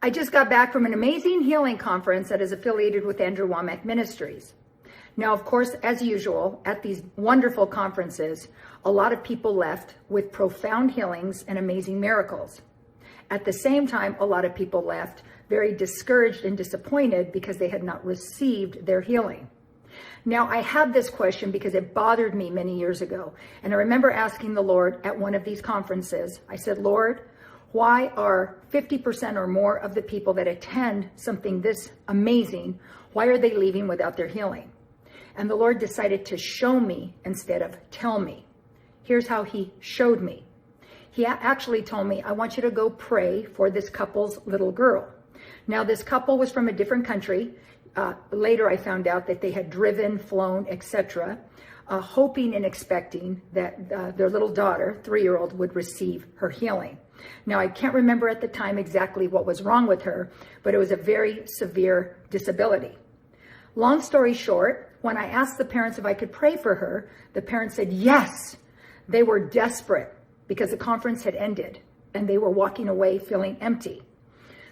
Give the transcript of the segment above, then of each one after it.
I just got back from an amazing healing conference that is affiliated with Andrew Womack Ministries. Now, of course, as usual, at these wonderful conferences, a lot of people left with profound healings and amazing miracles. At the same time, a lot of people left very discouraged and disappointed because they had not received their healing. Now, I had this question because it bothered me many years ago. And I remember asking the Lord at one of these conferences, I said, Lord, why are 50% or more of the people that attend something this amazing, why are they leaving without their healing? And the Lord decided to show me instead of tell me. Here's how he showed me. He actually told me, I want you to go pray for this couple's little girl. Now, this couple was from a different country. Later, I found out that they had driven, flown, etc., hoping and expecting that their little daughter, 3-year-old, would receive her healing. Now, I can't remember at the time exactly what was wrong with her, but it was a very severe disability. Long story short, when I asked the parents if I could pray for her, the parents said yes. They were desperate because the conference had ended and they were walking away feeling empty.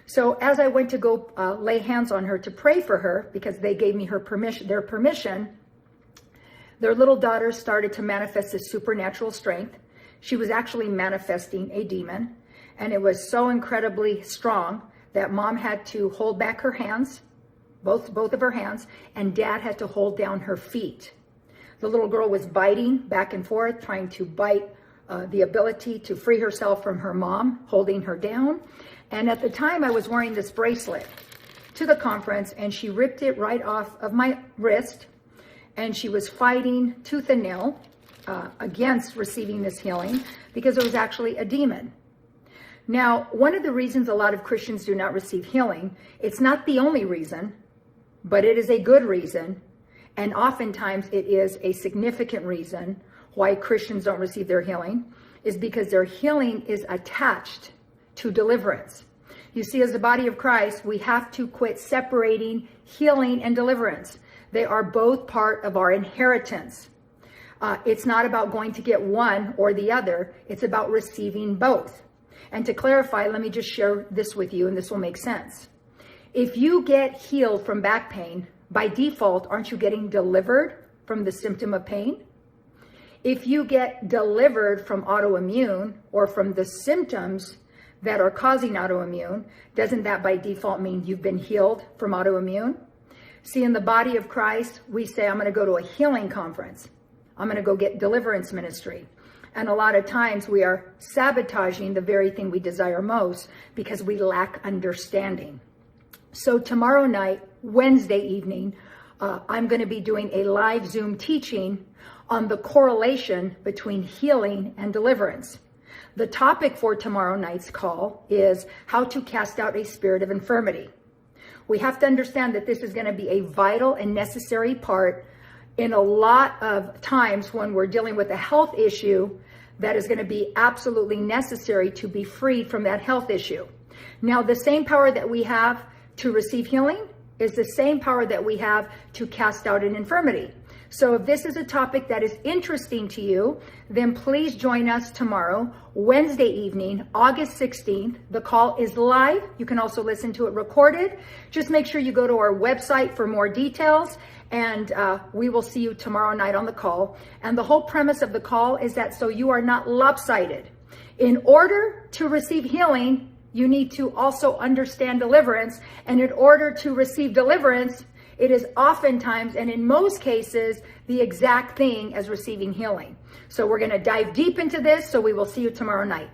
So as I went to go lay hands on her to pray for her, because they gave me their permission, their little daughter started to manifest this supernatural strength. She was actually manifesting a demon, and it was so incredibly strong that mom had to hold back her hands, both of her hands, and dad had to hold down her feet. The little girl was biting back and forth, trying to bite the ability to free herself from her mom, holding her down. And at the time, I was wearing this bracelet to the conference, and she ripped it right off of my wrist, and she was fighting tooth and nail against receiving this healing because it was actually a demon. Now, one of the reasons a lot of Christians do not receive healing, it's not the only reason, but it is a good reason, and oftentimes it is a significant reason why Christians don't receive their healing, is because their healing is attached to deliverance. You see, as the body of Christ, we have to quit separating healing and deliverance. They are both part of our inheritance. It's not about going to get one or the other. It's about receiving both. And to clarify, let me just share this with you, and this will make sense. If you get healed from back pain, by default, aren't you getting delivered from the symptom of pain? If you get delivered from autoimmune or from the symptoms that are causing autoimmune, doesn't that by default mean you've been healed from autoimmune? See, in the body of Christ, we say, I'm going to go to a healing conference. I'm going to go get deliverance ministry. And a lot of times we are sabotaging the very thing we desire most because we lack understanding. So tomorrow night, Wednesday evening, I'm going to be doing a live Zoom teaching on the correlation between healing and deliverance. The topic for tomorrow night's call is how to cast out a spirit of infirmity. We have to understand that this is going to be a vital and necessary part in a lot of times when we're dealing with a health issue that is going to be absolutely necessary to be freed from that health issue. Now, the same power that we have to receive healing is the same power that we have to cast out an infirmity. So if this is a topic that is interesting to you, then please join us tomorrow, Wednesday evening, August 16th. The call is live. You can also listen to it recorded. Just make sure you go to our website for more details, and we will see you tomorrow night on the call. And the whole premise of the call is that so you are not lopsided. In order to receive healing, you need to also understand deliverance. And in order to receive deliverance, it is oftentimes, and in most cases, the exact thing as receiving healing. So we're going to dive deep into this, so we will see you tomorrow night.